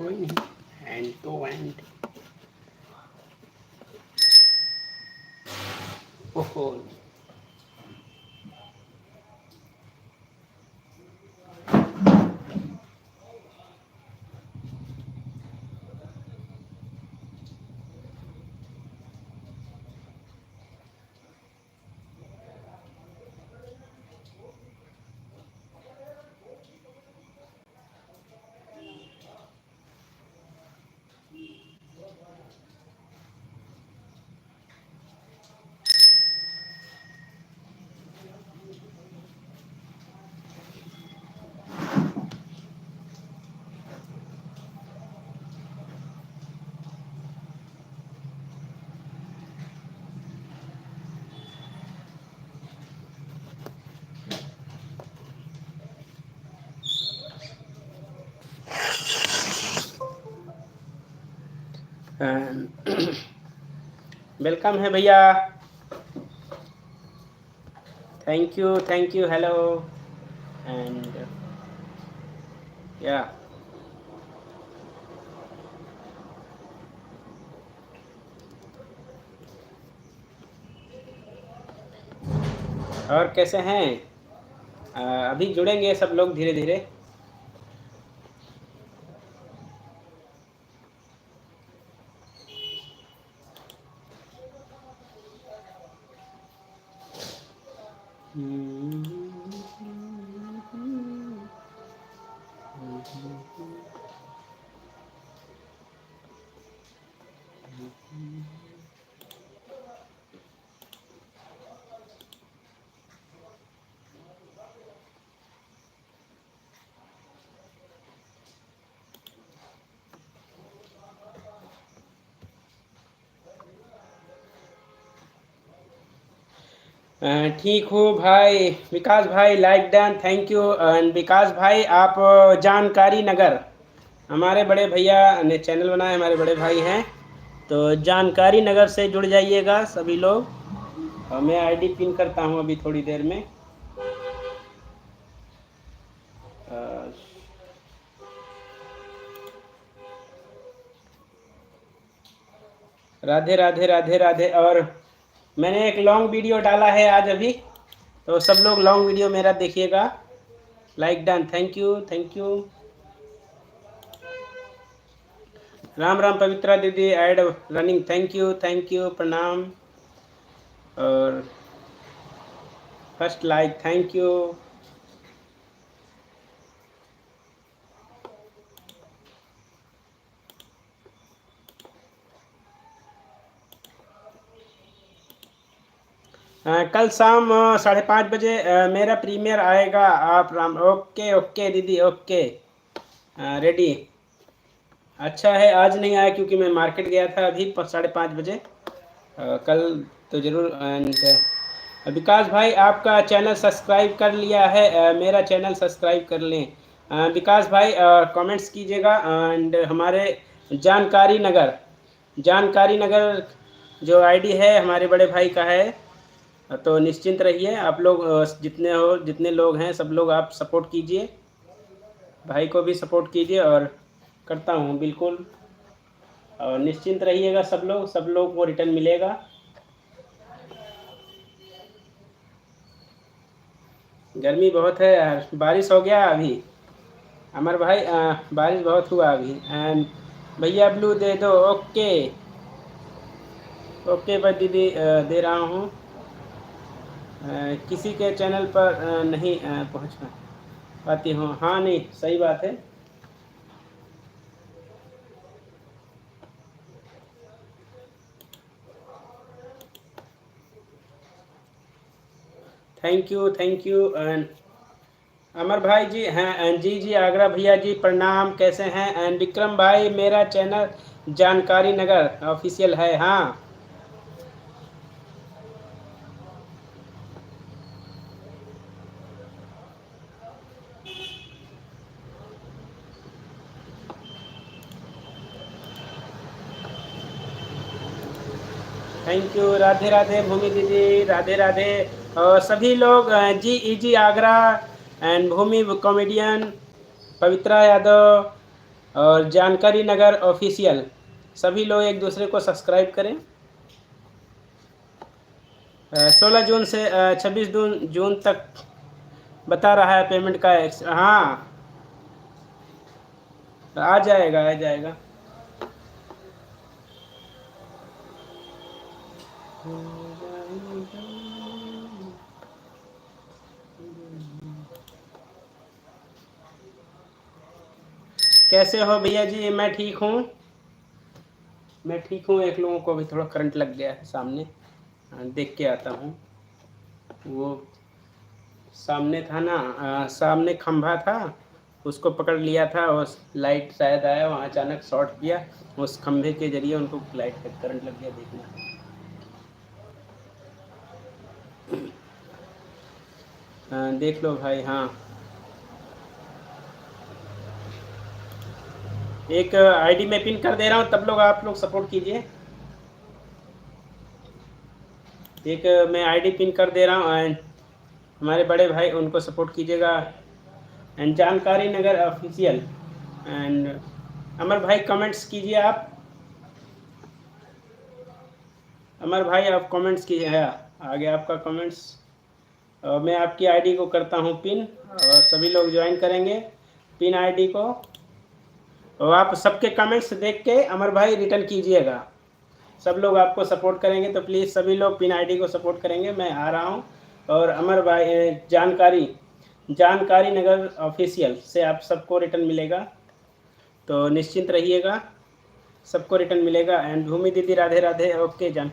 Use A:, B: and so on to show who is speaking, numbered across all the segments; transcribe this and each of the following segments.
A: going hand to hand. Oh. Welcome है भैया, thank you, hello and या और कैसे हैं? अभी जुड़ेंगे सब लोग धीरे धीरे। ठीक हो भाई विकास भाई, like done, thank you. And Vikas भाई आप जानकारी नगर, हमारे बड़े भैया ने चैनल बनाया, हमारे बड़े भाई हैं, तो जानकारी नगर से जुड़ जाइएगा सभी लोग। और मैं आईडी पिन करता हूं अभी थोड़ी देर में। राधे राधे राधे राधे। और मैंने एक लॉन्ग वीडियो डाला है आज अभी, तो सब लोग लॉन्ग वीडियो मेरा देखिएगा। Like done, thank you, thank you. Ram Ram Pavitra दीदी, एड रनिंग, थैंक यू, प्रणाम। और फर्स्ट लाइक, थैंक यू। कल शाम 5:30 बजे मेरा प्रीमियर आएगा। आप राम, ओके ओके दीदी, ओके, रेडी। अच्छा है आज नहीं आया क्योंकि मैं मार्केट गया था अभी 5:30 बजे। कल तो ज़रूर। एंड विकास भाई आपका चैनल सब्सक्राइब कर लिया है, मेरा चैनल सब्सक्राइब कर लें। विकास भाई कमेंट्स कीजिएगा। एंड हमारे जानकारी नगर जो आईडी है हमारे बड़े भाई का है, तो निश्चिंत रहिए आप लोग, जितने लोग हैं सब लोग आप सपोर्ट कीजिए, भाई को भी सपोर्ट कीजिए। और करता हूँ बिल्कुल, और निश्चिंत रहिएगा सब लोग को रिटर्न मिलेगा। गर्मी बहुत है यार, बारिश हो गया अभी अमर भाई, बारिश बहुत हुआ अभी। एंड भैया ब्लू दे दो, ओके ओके भाई दीदी, दे रहा हूँ। किसी के चैनल पर नहीं पहुँच पाती हूँ, हाँ नहीं सही बात है। Thank you. एंड अमर भाई जी हैं, जी आगरा भैया जी प्रणाम, कैसे हैं? एंड विक्रम भाई मेरा चैनल जानकारी नगर ऑफिशियल है, हाँ। थैंक यू, राधे राधे भूमि दीदी, राधे राधे। और सभी लोग जी आगरा एंड भूमि कॉमेडियन, पवित्रा यादव, और जानकारी नगर ऑफिशियल, सभी लोग एक दूसरे को सब्सक्राइब करें। 16 जून से 26 जून तक बता रहा है पेमेंट का। हाँ, आ जाएगा, आ जाएगा। कैसे हो भैया जी? मैं ठीक हूँ, मैं ठीक हूँ। एक लोगों को अभी थोड़ा करंट लग गया है सामने, देख के आता हूँ। वो सामने था ना, सामने खंभा था, उसको पकड़ लिया था और लाइट शायद आया वहाँ, अचानक शॉर्ट किया, उस खंभे के जरिए उनको लाइट का करंट लग गया। देखना, देख लो भाई। हाँ, एक आईडी में पिन कर दे रहा हूँ, तब लोग आप लोग सपोर्ट कीजिए। एक मैं आईडी पिन कर दे रहा हूँ, एंड हमारे बड़े भाई उनको सपोर्ट कीजिएगा। एंड जानकारी नगर ऑफिशियल। एंड अमर भाई कमेंट्स कीजिए आप, अमर भाई आप कमेंट्स कीजिए। है आ गया आपका कमेंट्स। मैं आपकी आईडी को करता हूँ पिन, और सभी लोग ज्वाइन करेंगे पिन आईडी को। और आप सबके कमेंट्स देख के अमर भाई रिटर्न कीजिएगा। सब लोग आपको सपोर्ट करेंगे, तो प्लीज़ सभी लोग पिन आईडी को सपोर्ट करेंगे। मैं आ रहा हूँ। और अमर भाई जानकारी नगर ऑफिशियल से आप सबको रिटर्न मिलेगा, तो निश्चिंत रहिएगा, सबको रिटर्न मिलेगा। एंड भूमि दीदी राधे राधे। ओके जान।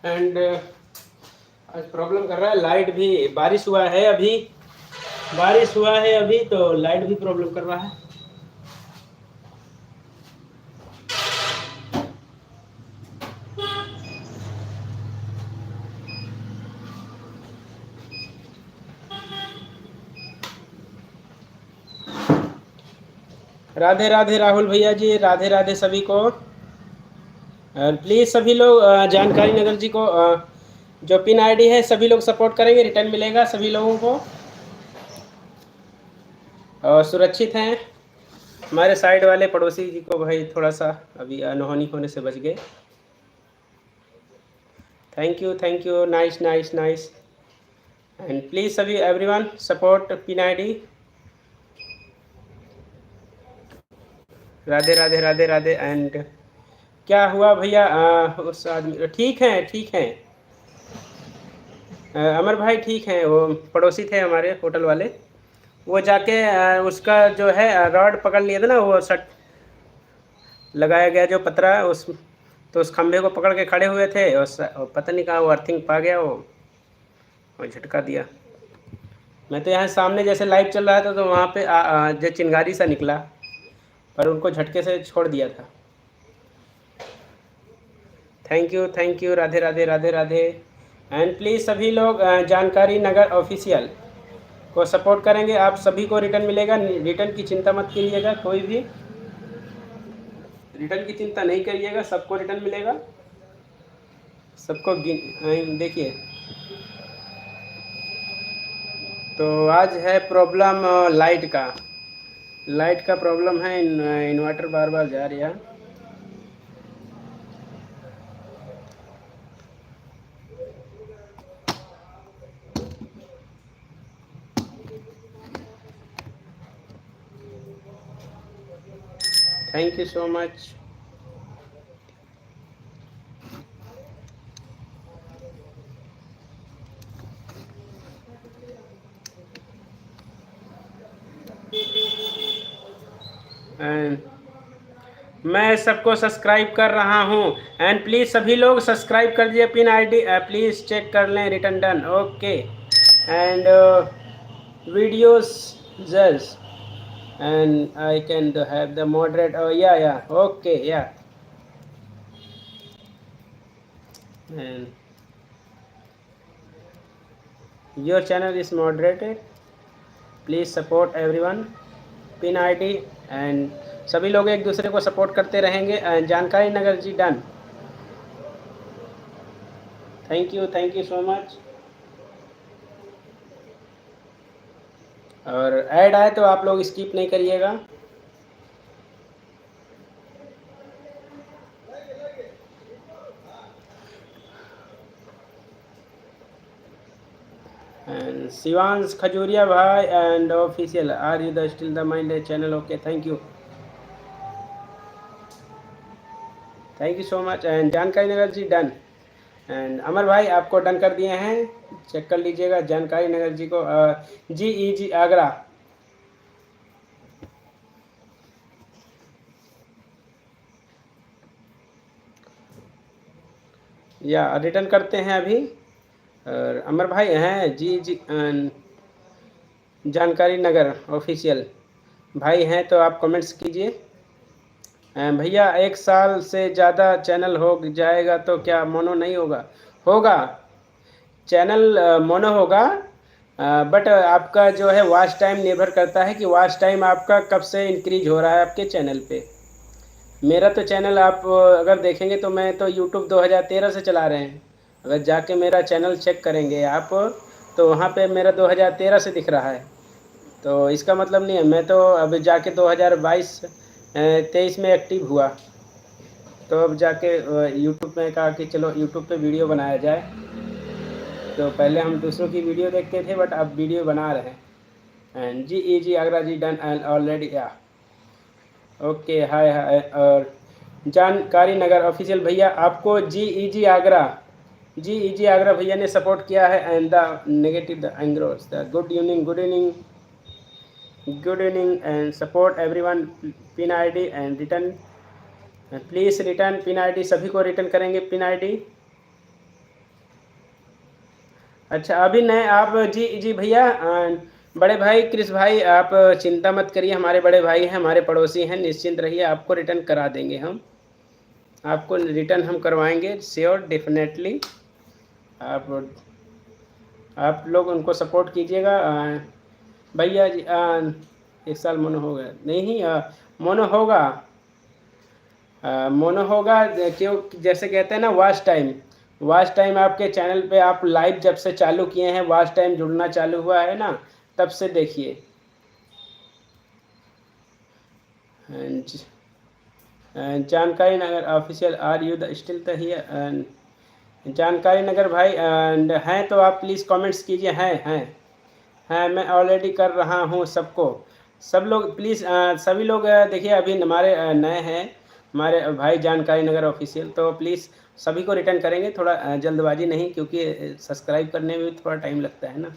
A: एंड आज प्रॉब्लम कर रहा है लाइट भी। बारिश हुआ है अभी, तो लाइट भी प्रॉब्लम कर रहा है। राधे राधे राहुल भैया जी, राधे राधे सभी को। प्लीज़ सभी लोग जानकारी नगर जी को जो पिन आईडी है सभी लोग सपोर्ट करेंगे, रिटर्न मिलेगा सभी लोगों को। और सुरक्षित हैं। हमारे साइड वाले पड़ोसी जी को भाई थोड़ा सा अभी अनहोनी होने से बच गए। Thank you, nice nice nice. And please सभी everyone support pin ID. Radhe Radhe Radhe Radhe. And क्या हुआ भैया उस आदमी? ठीक हैं अमर भाई, ठीक हैं। वो पड़ोसी थे हमारे होटल वाले, वो जाके उसका जो है रॉड पकड़ लिया था ना, वो सट लगाया गया जो पतरा उस, तो उस खंभे को पकड़ के खड़े हुए थे और पता नहीं कहाँ वो अर्थिंग पा गया, वो झटका दिया। मैं तो यहाँ सामने जैसे लाइव चल रहा था तो वहाँ पे जो चिंगारी सा निकला, पर उनको झटके से छोड़ दिया था। Thank you, Radhe Radhe Radhe Radhe. And please सभी लोग जानकारी नगर ऑफिशियल को सपोर्ट करेंगे, आप सभी को रिटर्न मिलेगा। रिटर्न की चिंता मत कीजिएगा, कोई भी रिटर्न की चिंता नहीं करिएगा, सबको रिटर्न मिलेगा, सबको देखिए। तो आज है प्रॉब्लम लाइट का प्रॉब्लम है। इन्वर्टर बार बार जा रही है। Thank you so much. मैं सबको सब्सक्राइब कर रहा हूँ। एंड प्लीज़ सभी लोग सब्सक्राइब कर दीजिए। पिन आईडी प्लीज़ चेक कर लें। Return done, okay. And videos just and I can have the moderate. Oh yeah, okay, yeah. And your channel is moderated, please support everyone. Pin ID and सभी लोग एक दूसरे को support करते रहेंगे। जानकारी नगर ji done. Thank you so much. और ad आए तो आप लोग स्किप नहीं करिएगा। एंड शिवांश खजूरिया भाई and official, are you the still the mind channel? Okay, thank you so much. And जानकारी नगर जी डन। एंड अमर भाई आपको डन कर दिए हैं, चेक कर लीजिएगा जानकारी नगर जी को। जी आगरा। या रिटर्न करते हैं अभी। और अमर भाई हैं जी जानकारी नगर ऑफिशियल भाई हैं तो आप कमेंट्स कीजिए। भैया 1 साल से ज़्यादा चैनल हो जाएगा तो क्या मोनो नहीं होगा? चैनल मोनो होगा, बट आपका जो है वॉच टाइम निर्भर करता है कि वॉच टाइम आपका कब से इंक्रीज हो रहा है आपके चैनल पे। मेरा तो चैनल आप अगर देखेंगे तो मैं तो यूट्यूब 2013 से चला रहे हैं। अगर जाके मेरा चैनल चेक करेंगे आप तो वहाँ पे मेरा 2013 से दिख रहा है। तो इसका मतलब नहीं है, मैं तो अब जाके 2022-23 में एक्टिव हुआ, तो अब जाके यूट्यूब में कहा कि चलो यूट्यूब पे वीडियो बनाया जाए। तो पहले हम दूसरों की वीडियो देखते थे, बट अब वीडियो बना रहे हैं। And ji Agra ji done and already, yeah okay. Hi. और जानकारी नगर ऑफिशियल भैया आपको जी आगरा भैया ने सपोर्ट किया है। And the negative the engross the good evening and support everyone. Pin ID and return, please return pin ID, सभी को रिटर्न करेंगे पिन आईडी। अच्छा अभी नए आप जी जी भैया बड़े भाई क्रिस भाई आप चिंता मत करिए, हमारे बड़े भाई हैं, हमारे पड़ोसी हैं, निश्चिंत रहिए, आपको रिटर्न करा देंगे हम, आपको रिटर्न हम करवाएंगे श्योर डेफिनेटली। आप आप लोग उनको सपोर्ट कीजिएगा भैया जी। 1 साल मोनो हो गया नहीं, मोनो होगा, मोनो होगा क्यों, जैसे कहते हैं ना वॉच टाइम, वॉच टाइम आपके चैनल पे आप लाइव जब से चालू किए हैं वॉच टाइम जुड़ना चालू हुआ है ना, तब से देखिए। Jankari Nagar official are you the still the here, Jankari Nagar भाई एंड हैं तो आप प्लीज़ कमेंट्स कीजिए। हैं मैं ऑलरेडी कर रहा हूँ सबको, सब लोग प्लीज़ सभी लोग देखिए अभी हमारे नए हैं हमारे भाई जानकारी नगर ऑफिशियल, तो प्लीज़ सभी को रिटर्न करेंगे, थोड़ा जल्दबाजी नहीं, क्योंकि सब्सक्राइब करने में भी थोड़ा टाइम लगता है ना।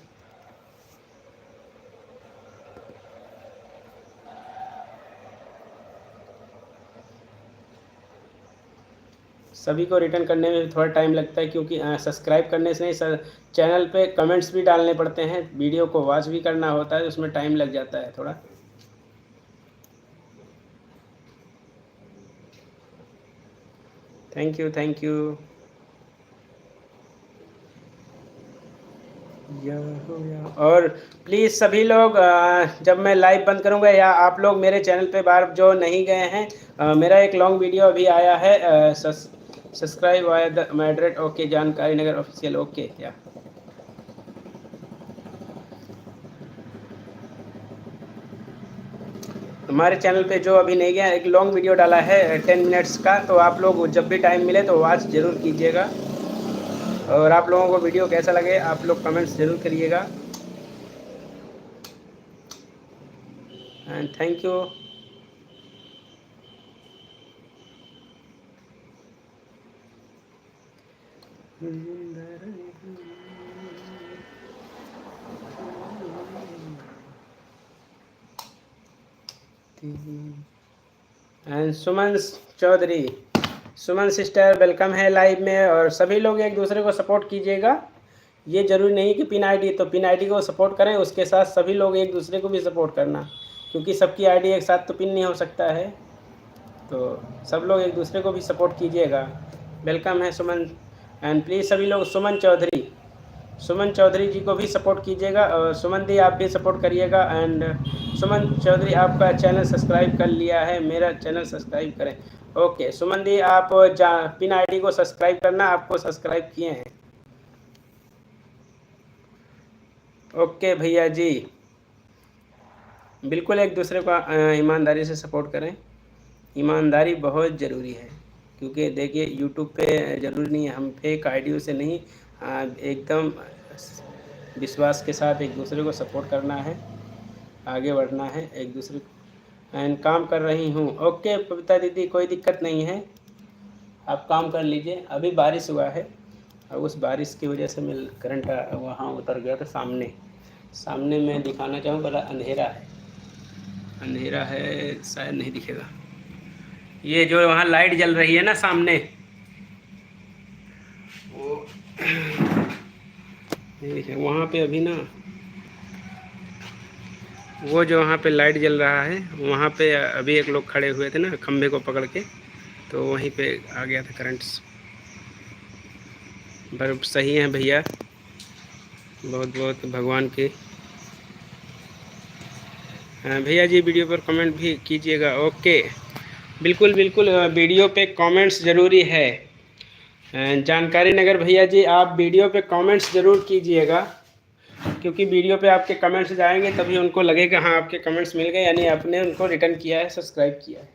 A: सभी को रिटर्न करने में भी थोड़ा टाइम लगता है, क्योंकि सब्सक्राइब करने से नहीं सर, चैनल पे कमेंट्स भी डालने पड़ते हैं, वीडियो को वॉच भी करना होता है, उसमें टाइम लग जाता है थोड़ा। Thank you thank you. और प्लीज़ सभी लोग जब मैं लाइव बंद करूंगा या आप लोग मेरे चैनल पे बार जो नहीं गए हैं, मेरा एक लॉन्ग वीडियो अभी आया है, subscribe via the moderate okay जानकारी नगर ऑफिशियल ओके या हमारे चैनल पे जो अभी नहीं गया, एक लॉन्ग वीडियो डाला है 10 मिनट्स का, तो आप लोग जब भी टाइम मिले तो वॉच ज़रूर कीजिएगा। और आप लोगों को वीडियो कैसा लगे आप लोग कमेंट्स ज़रूर करिएगा। And thank you. And Suman Chaudhary, Suman sister welcome है लाइव में, और सभी लोग एक दूसरे को सपोर्ट कीजिएगा। ये जरूरी नहीं कि पिन आईडी, तो पिन आईडी को सपोर्ट करें, उसके साथ सभी लोग एक दूसरे को भी सपोर्ट करना, क्योंकि सबकी आईडी एक साथ तो पिन नहीं हो सकता है, तो सब लोग एक दूसरे को भी सपोर्ट कीजिएगा। वेलकम है सुमन, एंड प्लीज़ सभी लोग सुमन चौधरी जी को भी सपोर्ट कीजिएगा, और सुमन दी आप भी सपोर्ट करिएगा। एंड सुमन चौधरी आपका चैनल सब्सक्राइब कर लिया है, मेरा चैनल सब्सक्राइब करें। ओके सुमन दी आप पिन आईडी को सब्सक्राइब करना, आपको सब्सक्राइब किए हैं। ओके भैया जी, बिल्कुल एक दूसरे को ईमानदारी से सपोर्ट करें, ईमानदारी बहुत ज़रूरी है, क्योंकि देखिए यूट्यूब पे ज़रूरी नहीं है, हम फेक आईडियों से नहीं, एकदम विश्वास के साथ एक दूसरे को सपोर्ट करना है, आगे बढ़ना है एक दूसरे को। एंड काम कर रही हूँ, ओके पविता दीदी कोई दिक्कत नहीं है, आप काम कर लीजिए। अभी बारिश हुआ है और उस बारिश की वजह से मैं करंट वहाँ उतर गया था, सामने सामने मैं दिखाना चाहूँ, बड़ा अंधेरा है, अंधेरा है शायद नहीं दिखेगा, ये जो वहाँ लाइट जल रही है ना सामने, वो नहीं दिखे वहाँ पे अभी ना, वो जो वहाँ पे लाइट जल रहा है वहाँ पे अभी एक लोग खड़े हुए थे ना खंभे को पकड़ के, तो वहीं पे आ गया था करंट। पर सही है भैया, बहुत बहुत भगवान के। हाँ भैया जी वीडियो पर कमेंट भी कीजिएगा। ओके बिल्कुल बिल्कुल, वीडियो पे कमेंट्स ज़रूरी है। जानकारी नगर भैया जी आप वीडियो पे कमेंट्स ज़रूर कीजिएगा, क्योंकि वीडियो पे आपके कमेंट्स जाएंगे तभी उनको लगेगा हाँ आपके कमेंट्स मिल गए, यानी आपने उनको रिटर्न किया है, सब्सक्राइब किया है।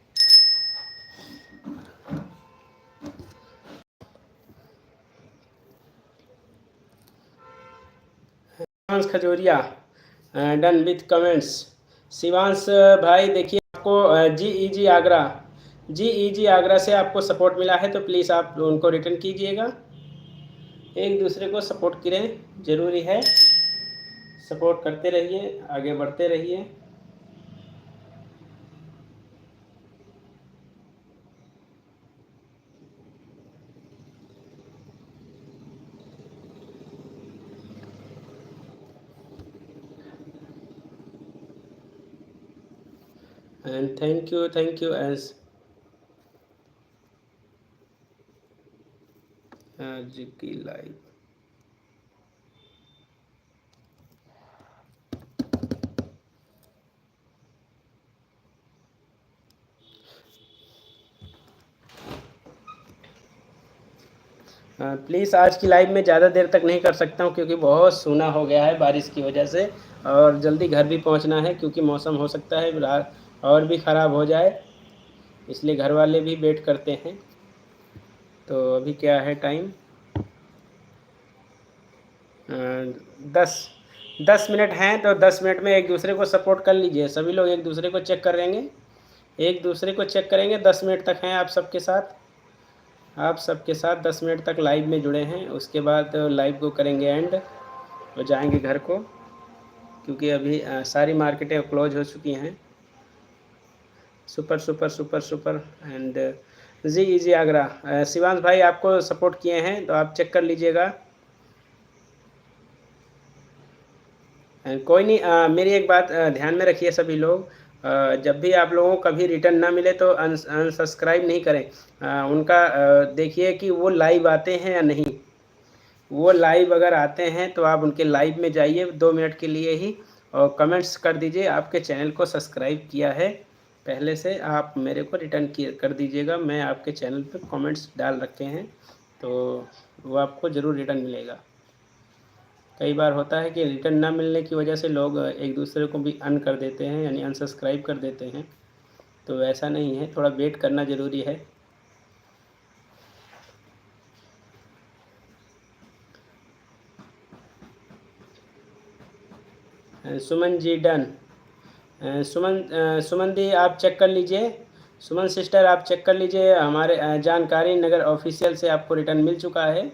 A: Shivansh Khajuria done with comments. Shivansh भाई देखिए आपको जी आगरा, जी आगरा से आपको सपोर्ट मिला है, तो प्लीज़ आप उनको रिटर्न कीजिएगा, एक दूसरे को सपोर्ट करें, ज़रूरी है, सपोर्ट करते रहिए, आगे बढ़ते रहिए। एंड थैंक यू एज आज की लाइव। प्लीज़ आज की लाइव में ज़्यादा देर तक नहीं कर सकता हूँ क्योंकि बहुत सूना हो गया है बारिश की वजह से, और जल्दी घर भी पहुँचना है क्योंकि मौसम हो सकता है और भी ख़राब हो जाए, इसलिए घर वाले भी वेट करते हैं। तो अभी क्या है टाइम, 10 मिनट हैं, तो 10 मिनट में एक दूसरे को सपोर्ट कर लीजिए। सभी लोग एक दूसरे को चेक करेंगे, एक दूसरे को चेक करेंगे। 10 मिनट तक हैं आप सबके साथ 10 मिनट तक लाइव में जुड़े हैं। उसके बाद लाइव को करेंगे एंड और जाएंगे घर को, क्योंकि अभी सारी मार्केटें क्लोज हो चुकी हैं। Super super super super and जी आगरा। शिवांश भाई आपको सपोर्ट किए हैं, तो आप चेक कर लीजिएगा। कोई नहीं, मेरी एक बात ध्यान में रखिए सभी लोग, जब भी आप लोगों को कभी रिटर्न ना मिले तो अनसब्सक्राइब नहीं करें। उनका देखिए कि वो लाइव आते हैं या नहीं। वो लाइव अगर आते हैं तो आप उनके लाइव में जाइए 2 मिनट के लिए ही, और कमेंट्स कर दीजिए आपके चैनल को सब्सक्राइब किया है पहले से, आप मेरे को रिटर्न कर दीजिएगा। मैं आपके चैनल पे कमेंट्स डाल रखे हैं, तो वो आपको ज़रूर रिटर्न मिलेगा। कई बार होता है कि रिटर्न ना मिलने की वजह से लोग एक दूसरे को भी अन कर देते हैं, यानी अनसब्सक्राइब कर देते हैं। तो ऐसा नहीं है, थोड़ा वेट करना ज़रूरी है। सुमन जी डन। सुमन दी आप चेक कर लीजिए, सुमन सिस्टर आप चेक कर लीजिए, हमारे जानकारी नगर ऑफिशियल से आपको रिटर्न मिल चुका है।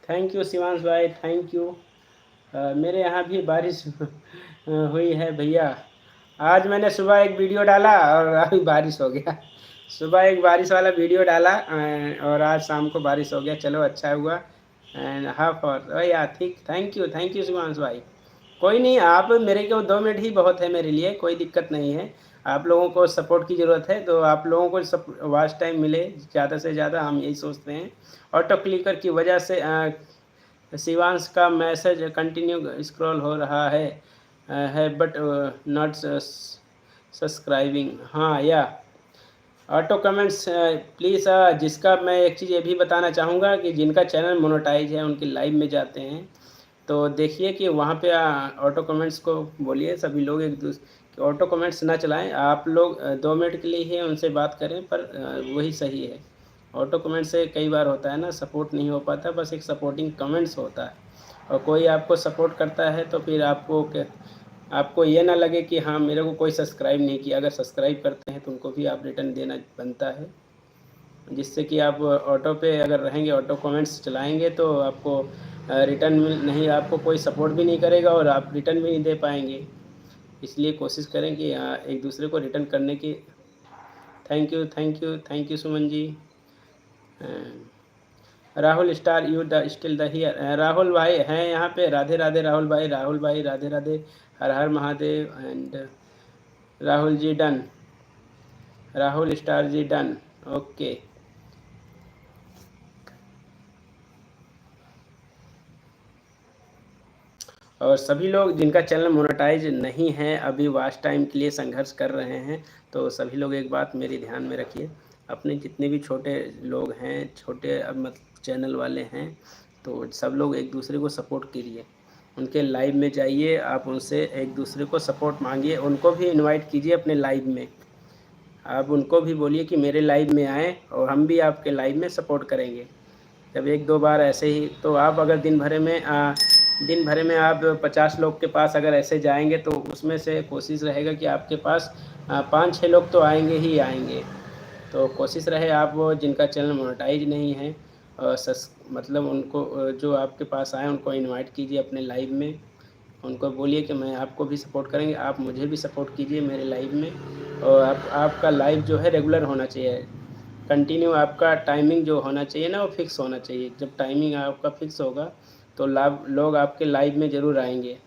A: थैंक यू शिवांश भाई, थैंक यू। मेरे यहाँ भी बारिश हुई है भैया। आज मैंने सुबह एक वीडियो डाला और अभी बारिश हो गया। सुबह एक बारिश वाला वीडियो डाला और आज शाम को बारिश हो गया। चलो अच्छा हुआ। एंड हाफ और या ठीक, थैंक यू शिवांश भाई। कोई नहीं, आप मेरे को 2 मिनट ही बहुत है मेरे लिए, कोई दिक्कत नहीं है। आप लोगों को सपोर्ट की ज़रूरत है, तो आप लोगों को वॉच टाइम मिले ज़्यादा से ज़्यादा, हम यही सोचते हैं। ऑटो क्लिकर की वजह से शिवांश का मैसेज कंटिन्यू स्क्रॉल हो रहा है बट नॉट सब्सक्राइबिंग। हाँ या ऑटो कमेंट्स प्लीज़। जिसका मैं एक चीज़ ये भी बताना चाहूँगा कि जिनका चैनल मोनेटाइज है उनकी लाइव में जाते हैं तो देखिए कि वहाँ पे ऑटो कमेंट्स को बोलिए सभी लोग एक दूसरे ऑटो कमेंट्स ना चलाएं। आप लोग 2 मिनट के लिए ही उनसे बात करें, पर वही सही है। ऑटो कमेंट से कई बार होता है ना, सपोर्ट नहीं हो पाता, बस एक सपोर्टिंग कमेंट्स होता है। और कोई आपको सपोर्ट करता है तो फिर आपको ये ना लगे कि हाँ मेरे को कोई सब्सक्राइब नहीं किया। अगर सब्सक्राइब करते हैं तो उनको भी आप रिटर्न देना बनता है, जिससे कि आप ऑटो पे अगर रहेंगे, ऑटो कमेंट्स चलाएंगे तो आपको रिटर्न नहीं, आपको कोई सपोर्ट भी नहीं करेगा और आप रिटर्न भी नहीं दे पाएंगे। इसलिए कोशिश करें कि एक दूसरे को रिटर्न करने की। Thank you Suman ji. Rahul star you the still the here. Rahul भाई हैं यहाँ पे। राधे राधे राहुल भाई राधे राधे, हर हर Mahadev. And Rahul ji done, Rahul star ji done, okay. और सभी लोग जिनका चैनल मोनेटाइज नहीं है, अभी वॉच टाइम के लिए संघर्ष कर रहे हैं, तो सभी लोग एक बात मेरी ध्यान में रखिए। अपने जितने भी छोटे लोग हैं, छोटे मतलब चैनल वाले हैं, तो सब लोग एक दूसरे को सपोर्ट कीजिए। उनके लाइव में जाइए, आप उनसे एक दूसरे को सपोर्ट मांगिए, उनको भी इनवाइट कीजिए अपने लाइव में। आप उनको भी बोलिए कि मेरे लाइव में आएँ और हम भी आपके लाइव में सपोर्ट करेंगे। जब 1-2 बार ऐसे ही, तो आप अगर दिन भर में आप 50 लोग के पास अगर ऐसे जाएंगे तो उसमें से कोशिश रहेगा कि आपके पास 5-6 लोग तो आएंगे ही आएंगे। तो कोशिश रहे आप वो जिनका चैनल मोनेटाइज नहीं है मतलब उनको जो आपके पास आए उनको इनवाइट कीजिए अपने लाइव में, उनको बोलिए कि मैं आपको भी सपोर्ट करेंगे, आप मुझे भी सपोर्ट कीजिए मेरे लाइव में। और आपका लाइव जो है रेगुलर होना चाहिए, कंटिन्यू आपका टाइमिंग जो होना चाहिए ना वो फिक्स होना चाहिए। जब टाइमिंग आपका फिक्स होगा तो लोग आपके लाइव में ज़रूर आएंगे।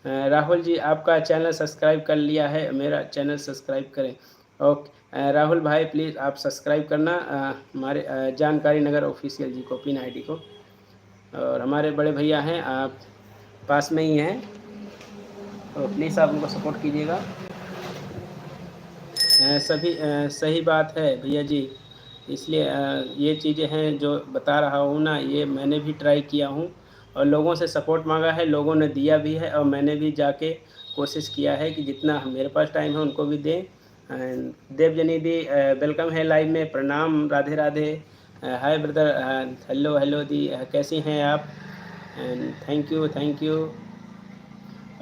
A: राहुल जी आपका चैनल सब्सक्राइब कर लिया है, मेरा चैनल सब्सक्राइब करें। ओके राहुल भाई प्लीज़ आप सब्सक्राइब करना हमारे जानकारी नगर ऑफिशियल जी को, पिन आईडी को। और हमारे बड़े भैया हैं, आप पास में ही हैं, तो प्लीज़ आप उनको सपोर्ट कीजिएगा। सभी सही बात है भैया जी, इसलिए ये चीज़ें हैं जो बता रहा हूँ ना, ये मैंने भी ट्राई किया हूँ और लोगों से सपोर्ट मांगा है, लोगों ने दिया भी है और मैंने भी जाके कोशिश किया है कि जितना मेरे पास टाइम है उनको भी दें। देवजनी दी वेलकम है लाइव में, प्रणाम, Radhe Radhe. Hi brother, hello hello दी, कैसी हैं आप? And thank you.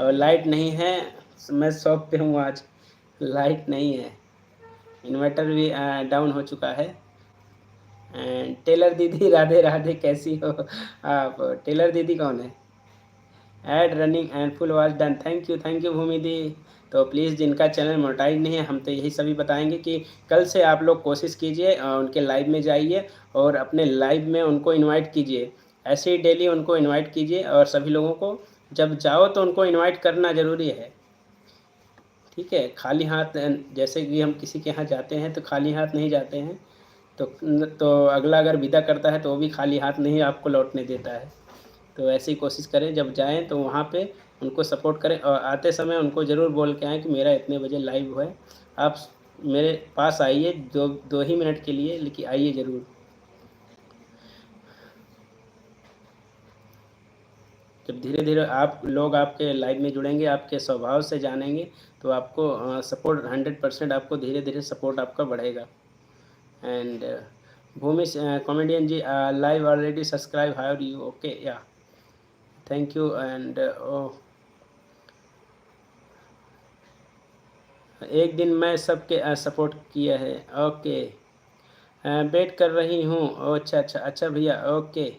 A: और लाइट नहीं है, मैं शॉप पे हूँ आज, लाइट नहीं है, इन्वर्टर भी डाउन हो चुका है। एंड टेलर दीदी राधे राधे, कैसी हो आप? टेलर दीदी कौन है? Ad running and full watch done, thank you Bhumi दी। तो प्लीज़ जिनका चैनल मोनेटाइज नहीं है, हम तो यही सभी बताएंगे कि कल से आप लोग कोशिश कीजिए, उनके लाइव में जाइए और अपने लाइव में उनको इनवाइट कीजिए। ऐसे ही डेली उनको इनवाइट कीजिए और सभी लोगों को जब जाओ तो उनको इनवाइट करना ज़रूरी है, ठीक है? खाली हाथ, जैसे कि हम किसी के यहाँ जाते हैं तो खाली हाथ नहीं जाते हैं, तो अगला अगर विदा करता है तो वो भी खाली हाथ नहीं आपको लौटने देता है। तो ऐसे ही कोशिश करें, जब जाएं तो वहाँ पे उनको सपोर्ट करें और आते समय उनको ज़रूर बोल के आएँ कि मेरा इतने बजे लाइव है, आप मेरे पास आइए, दो ही मिनट के लिए, लेकिन आइए ज़रूर। जब धीरे धीरे आप लोग आपके लाइव में जुड़ेंगे, आपके स्वभाव से जानेंगे, तो आपको सपोर्ट 100% आपको धीरे धीरे सपोर्ट आपका बढ़ेगा। And Bhumi comedian ji live already subscribe, how are you? Okay yeah thank you. And एक दिन मैं सबके सपोर्ट किया है, ओके। वेट कर रही हूँ, अच्छा भैया, ओके।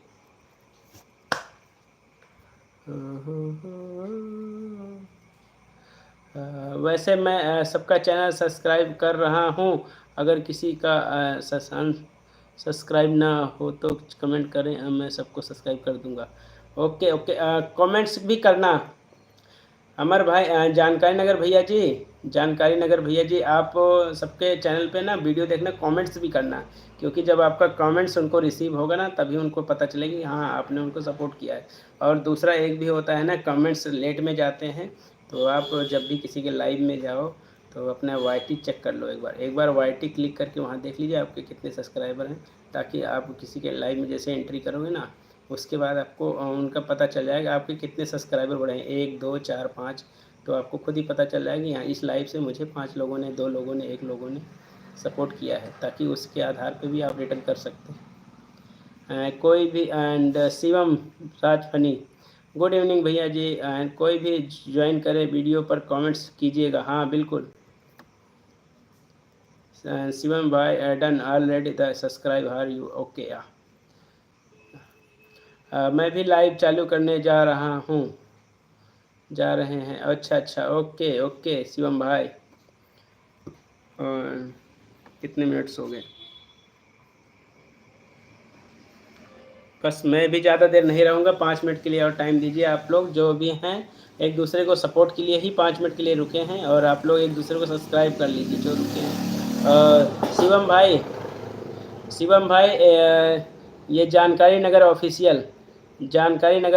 A: वैसे मैं सबका चैनल सब्सक्राइब कर रहा हूँ, अगर किसी का सब्सक्राइब ना हो तो कमेंट करें, मैं सबको सब्सक्राइब कर दूँगा। ओके कमेंट्स भी करना। अमर भाई, जानकारी नगर भैया जी, आप सबके चैनल पे ना वीडियो देखना, कमेंट्स भी करना, क्योंकि जब आपका कमेंट्स उनको रिसीव होगा ना तभी उनको पता चलेगी हाँ आपने उनको सपोर्ट किया है। और दूसरा एक भी होता है ना, कमेंट्स लेट में जाते हैं, तो आप जब भी किसी के लाइव में जाओ तो अपना वाईटी चेक कर लो, एक बार वाईटी क्लिक करके वहाँ देख लीजिए आपके कितने सब्सक्राइबर हैं, ताकि आप किसी के लाइव में जैसे एंट्री करोगे ना, उसके बाद आपको उनका पता चल जाएगा आपके कितने सब्सक्राइबर बढ़े हैं, 1 2 4 5, तो आपको खुद ही पता चल जाएगा यहाँ इस लाइव से मुझे 5 लोगों ने, 2 लोगों ने, 1 लोगों ने सपोर्ट किया है, ताकि उसके आधार पे भी आप रिटर्न कर सकते हैं। कोई भी and Shivam Raj funny, good evening भैया जी। एंड कोई भी ज्वाइन करे वीडियो पर कमेंट्स कीजिएगा, हाँ बिल्कुल। शिवम भाई डन ऑलरेडी द सब्सक्राइब, हार यू? ओके या मैं भी लाइव चालू करने जा रहे हैं, अच्छा ओके शिवम भाई। और कितने मिनट्स हो गए? बस मैं भी ज़्यादा देर नहीं रहूँगा, 5 मिनट के लिए और टाइम दीजिए। आप लोग जो भी हैं एक दूसरे को सपोर्ट के लिए ही 5 मिनट के लिए रुके हैं, और आप लोग एक दूसरे को सब्सक्राइब कर लीजिए जो रुके हैं। शिवम भाई ये जानकारी नगर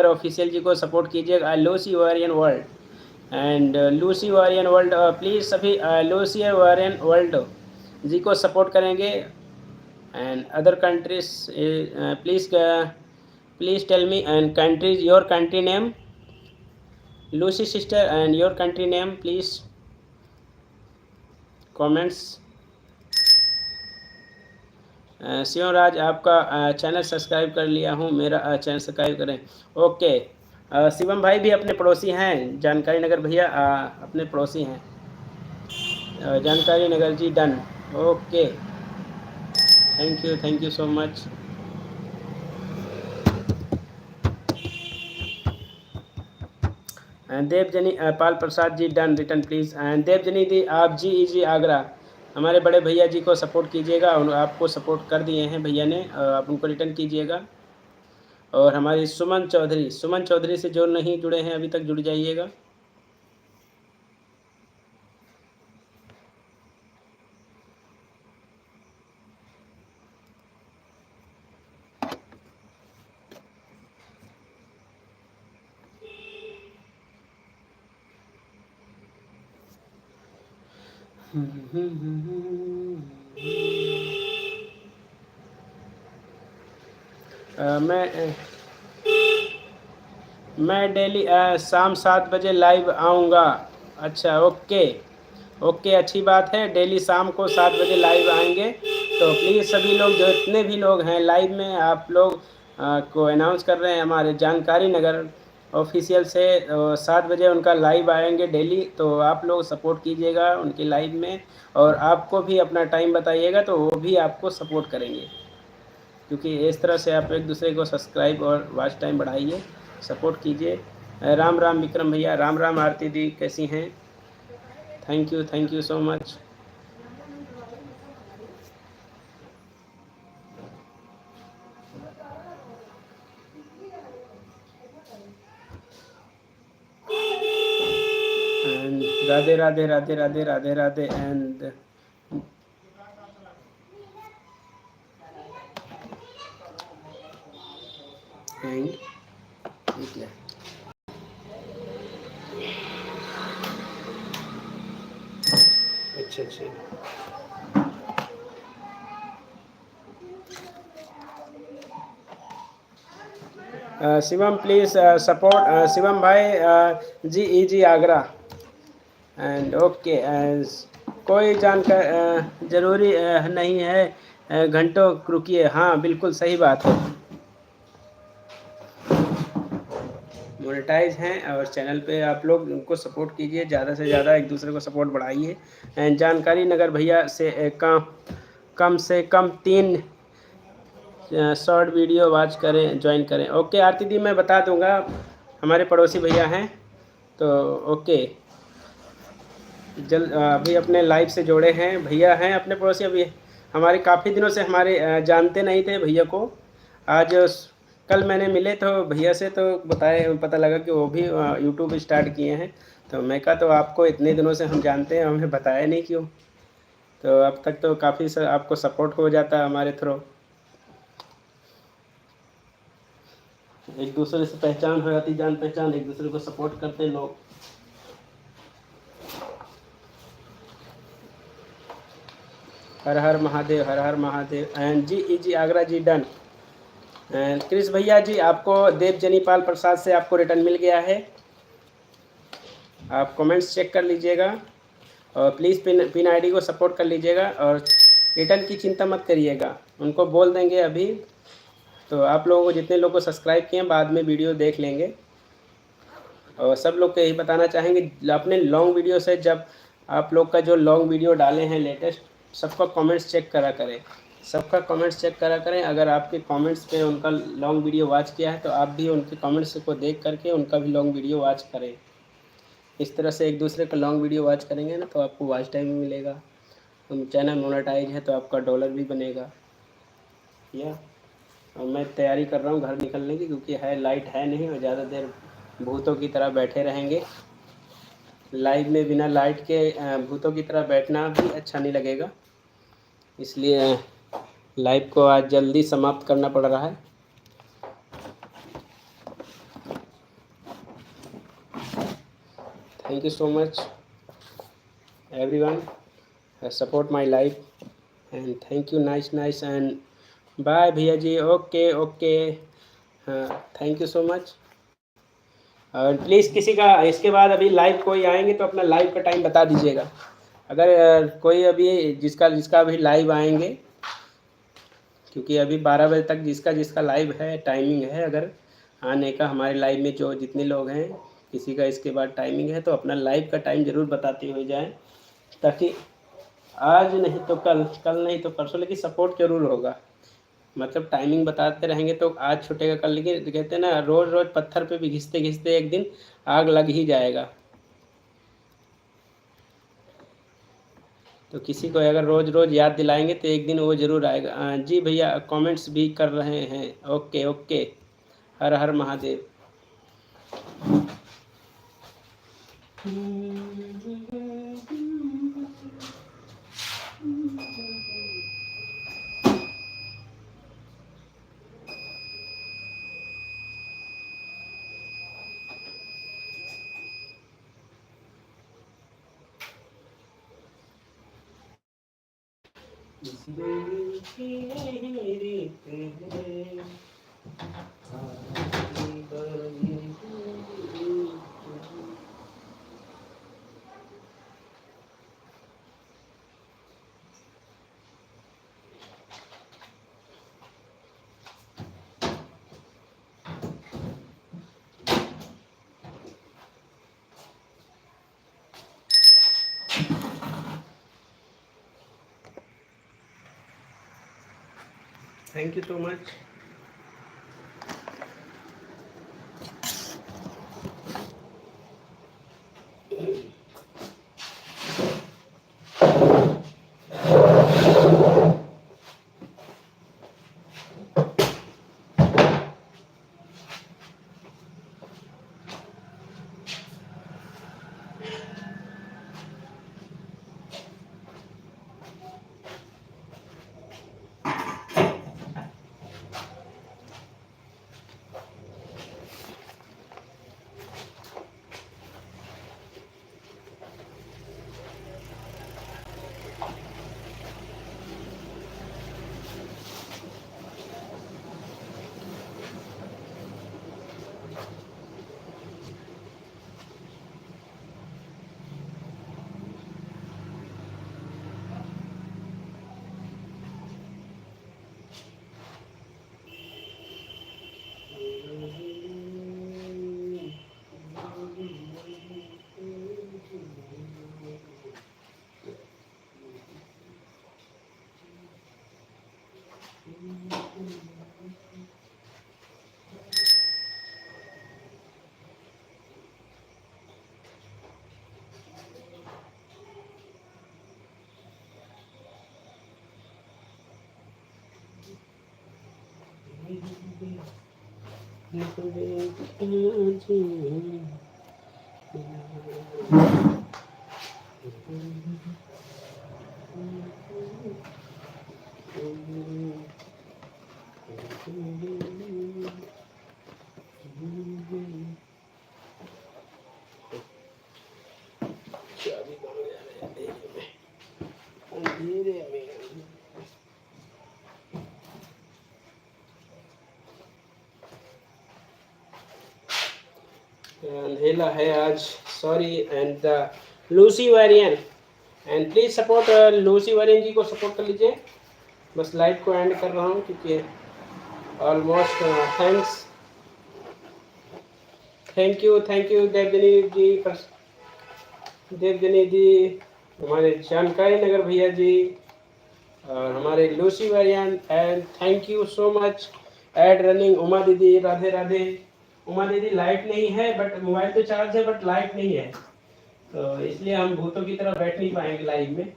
A: ऑफिशियल जी को सपोर्ट कीजिएगा। Lucy warrior world and Lucy warrior world, please सभी लूसी वॉरियन वर्ल्ड जी को सपोर्ट करेंगे। And other countries please tell me and countries, your country name Lucy sister, and your country name please comments. Shivraj आपका channel subscribe कर लिया हूँ, मेरा channel subscribe करें। Okay Shivam भाई भी अपने पड़ोसी हैं, जानकारी नगर भैया अपने पड़ोसी हैं। जानकारी नगर ji done, okay thank you so much. And Devjani Pal Prasad ji done return please. And Devjani दी आप जी आगरा हमारे बड़े भैया जी को सपोर्ट कीजिएगा, आपको सपोर्ट कर दिए हैं भैया ने, आप उनको रिटर्न कीजिएगा। और हमारी सुमन चौधरी से जो नहीं जुड़े हैं अभी तक जुड़ जाइएगा। मैं डेली शाम 7 बजे लाइव आऊँगा। अच्छा ओके ओके, अच्छी बात है, डेली शाम को 7 बजे लाइव आएंगे। तो प्लीज़ सभी लोग जो इतने भी लोग हैं लाइव में, आप लोग को अनाउंस कर रहे हैं हमारे जानकारी नगर ऑफिशियल से 7 बजे उनका लाइव आएंगे डेली। तो आप लोग सपोर्ट कीजिएगा उनके लाइव में, और आपको भी अपना टाइम बताइएगा तो वो भी आपको सपोर्ट करेंगे, क्योंकि इस तरह से आप एक दूसरे को सब्सक्राइब और वॉच टाइम बढ़ाइए, सपोर्ट कीजिए। राम राम विक्रम भैया, राम राम आरती दी, कैसी हैं? Thank you so much. Radhe Radhe Radhe Radhe Radhe Radhe and अच्छा अच्छा शिवम प्लीज़ सपोर्ट शिवम भाई जी आगरा एंड ओके। कोई जानकारी ज़रूरी नहीं है, घंटों रुकिए। हाँ बिल्कुल सही बात है, मोनेटाइज हैं और चैनल पे आप लोग उनको सपोर्ट कीजिए, ज़्यादा से ज़्यादा एक दूसरे को सपोर्ट बढ़ाइए। एंड जानकारी नगर भैया से कम से कम 3 शॉर्ट वीडियो वॉच करें, ज्वाइन करें। ओके आरती दी मैं बता दूंगा, हमारे पड़ोसी भैया हैं तो ओके। अभी अपने लाइव से जोड़े हैं भैया, हैं अपने पड़ोसी, अभी हमारे काफ़ी दिनों से हमारे जानते नहीं थे भैया को। आज कल मैंने मिले तो भैया से तो बताए, पता लगा कि वो भी यूट्यूब स्टार्ट किए हैं। तो मैं कहा तो आपको इतने दिनों से हम जानते हैं, हमें बताया नहीं क्यों। तो अब तक तो काफ़ी आपको सपोर्ट हो जाता हमारे थ्रू, एक दूसरे से पहचान हो जाती, जान पहचान, एक दूसरे को सपोर्ट करते लोग। हर हर महादेव, हर हर Mahadev. And ji Agra ji done. And Chris भैया जी आपको देवजनी पाल प्रसाद से आपको रिटर्न मिल गया है, आप कमेंट्स चेक कर लीजिएगा और प्लीज़ पिन आईडी को सपोर्ट कर लीजिएगा, और रिटर्न की चिंता मत करिएगा, उनको बोल देंगे अभी। तो आप लोगों को जितने लोगों को सब्सक्राइब किए हैं बाद में वीडियो देख लेंगे। और सब लोग को यही बताना चाहेंगे, अपने लॉन्ग वीडियो से जब आप लोग का जो लॉन्ग वीडियो डाले हैं लेटेस्ट, सबका कमेंट्स चेक करा करें, सबका कमेंट्स चेक करा करें। अगर आपके कमेंट्स पे उनका लॉन्ग वीडियो वॉच किया है तो आप भी उनके कमेंट्स को देख करके उनका भी लॉन्ग वीडियो वॉच करें। इस तरह से एक दूसरे का लॉन्ग वीडियो वॉच करेंगे ना तो आपको वॉच टाइम भी मिलेगा, चैनल मोनेटाइज है तो आपका डॉलर भी बनेगा। या और मैं तैयारी कर रहा हूँ घर निकलने की, क्योंकि है लाइट है नहीं और ज़्यादा देर भूतों की तरह बैठे रहेंगे लाइव में, बिना लाइट के भूतों की तरह बैठना भी अच्छा नहीं लगेगा, इसलिए लाइव को आज जल्दी समाप्त करना पड़ रहा है। Thank you so much everyone, support my live and thank you, nice and bye भैया जी। ओके ओके, हाँ थैंक यू सो मच। और प्लीज़ किसी का इसके बाद अभी लाइव कोई आएंगे तो अपना लाइव का टाइम बता दीजिएगा। अगर कोई अभी जिसका अभी लाइव आएंगे, क्योंकि अभी 12 बजे तक जिसका लाइव है टाइमिंग है, अगर आने का हमारे लाइव में जो जितने लोग हैं किसी का इसके बाद टाइमिंग है तो अपना लाइव का टाइम ज़रूर बताते हुए जाएं, ताकि आज नहीं तो कल नहीं तो परसों, लेकिन सपोर्ट जरूर होगा। मतलब टाइमिंग बताते रहेंगे तो आज छूटेगा कल, लेकिन कहते हैं ना रोज रोज पत्थर पे भी घिसते घिसते एक दिन आग लग ही जाएगा। तो किसी को अगर रोज रोज याद दिलाएंगे तो एक दिन वो जरूर आएगा। जी भैया कमेंट्स भी कर रहे हैं। ओके ओके, हर हर Mahadev. Thank you so much. अंधेला है आज, sorry. And Lucy Verian, and please support Lucy Verian ji को सपोर्ट कर लीजिए। बस लाइव को एंड कर रहा हूँ क्योंकि almost thanks, thank you Devjani ji, Devjani ji, हमारे जानकारी नगर भैया जी, और हमारे Lucy Verian, and thank you so much ad running Uma दीदी, राधे राधे। उमा दीदी लाइट नहीं है बट मोबाइल तो चार्ज है बट लाइट नहीं है, तो इसलिए हम भूतों की तरह बैठ नहीं पाएंगे लाइव में।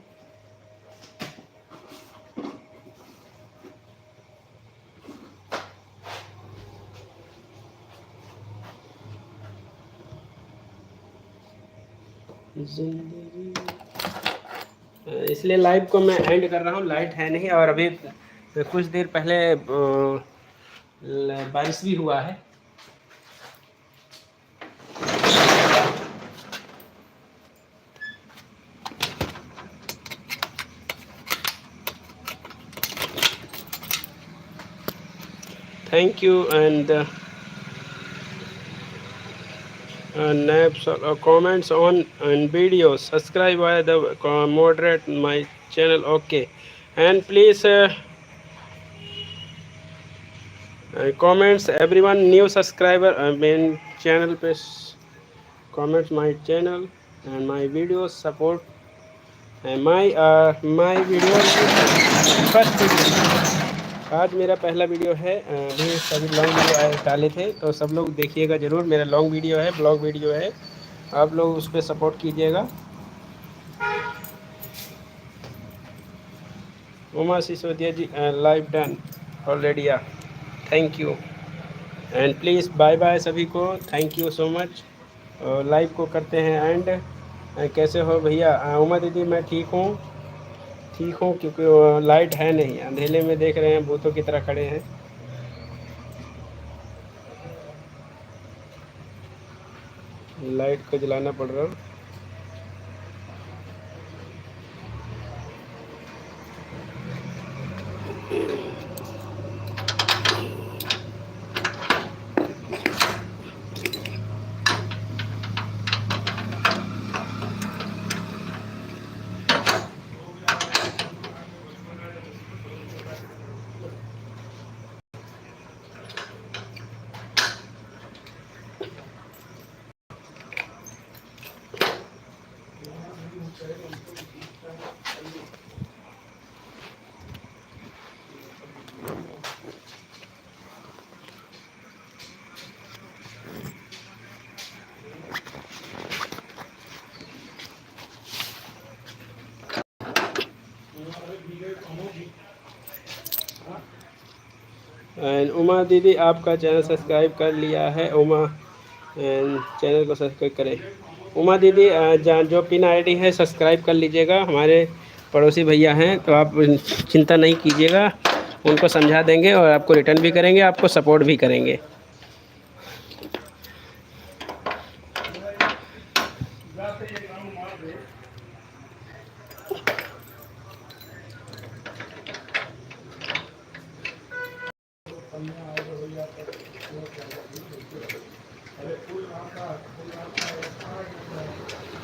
A: इसलिए लाइव को मैं एंड कर रहा हूँ, लाइट है नहीं, और अभी कुछ देर पहले बारिश भी हुआ है। Thank you and naps or comments on videos, subscribe via the moderate my channel, okay, and please comments everyone new subscriber main channel पे comments my channel and my videos support and my videos first video आज मेरा पहला video है, अभी सभी long video डाले थे, तो सब लोग देखिएगा ज़रूर। मेरा लॉन्ग वीडियो है, ब्लॉग वीडियो है, आप लोग उस पर सपोर्ट कीजिएगा। Uma Sisodia ji, live done already. Thank you and please bye bye सभी को, thank you so much. Live को करते हैं एंड। कैसे हो भैया? उमा दीदी मैं ठीक हूँ, ठीक हूँ, क्योंकि लाइट है नहीं, अंधेले में देख रहे हैं, भूतों की तरह खड़े हैं। लाइट को जलाना पड़ रहा। एंड उमा दीदी आपका चैनल सब्सक्राइब कर लिया है। उमा चैनल को सब्सक्राइब करें। उमा दीदी जो पिन आईडी है सब्सक्राइब कर लीजिएगा। हमारे पड़ोसी भैया हैं, तो आप चिंता नहीं कीजिएगा, उनको समझा देंगे और आपको रिटर्न भी करेंगे, आपको सपोर्ट भी करेंगे।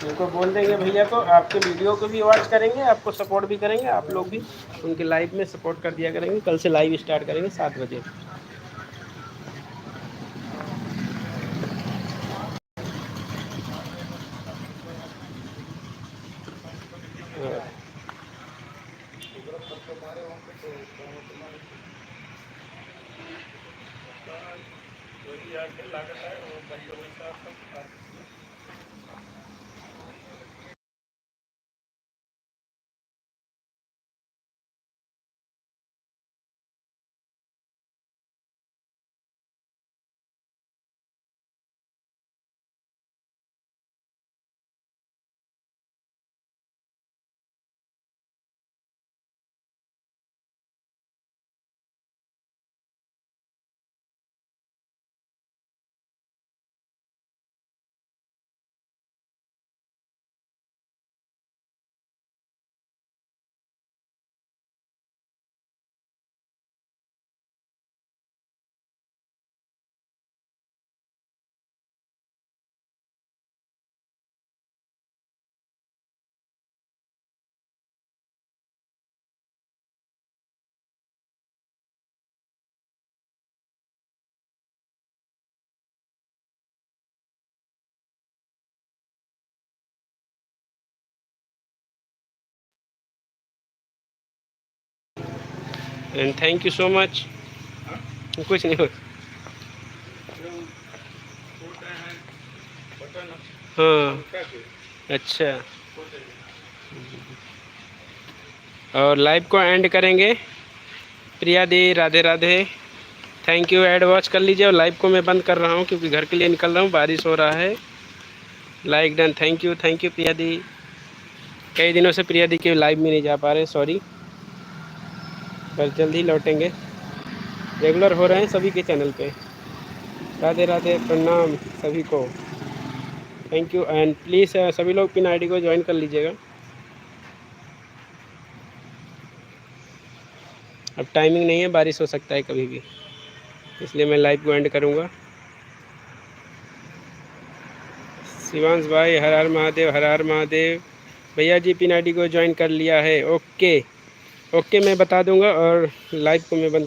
A: उनको बोल देंगे भैया को, आपके वीडियो को भी वॉच करेंगे, आपको सपोर्ट भी करेंगे, आप लोग भी उनके लाइव में सपोर्ट कर दिया करेंगे। कल से लाइव स्टार्ट करेंगे 7 बजे। And thank you so much. कुछ नहीं हो। हाँ अच्छा, और लाइव को एंड करेंगे। प्रिया दी Radhe Radhe, thank you. Ad watch कर लीजिए और लाइव को मैं बंद कर रहा हूँ क्योंकि घर के लिए निकल रहा हूँ, बारिश हो रहा है। लाइक डन, थैंक यू प्रिया दी। कई दिनों से प्रिया दी के लाइव में नहीं जा पा रहे, सॉरी, पर जल्द ही लौटेंगे। रेगुलर हो रहे हैं सभी के चैनल पे। राधे राधे, प्रणाम सभी को, थैंक यू एंड प्लीज़ सभी लोग पिन आईडी को ज्वाइन कर लीजिएगा। अब टाइमिंग नहीं है, बारिश हो सकता है कभी भी, इसलिए मैं लाइव को एंड करूँगा। शिवांश भाई हर हर महादेव, हर हर महादेव। भैया जी पिन आईडी को ज्वाइन कर लिया है, ओके ओके, मैं बता दूंगा और लाइव को मैं बंद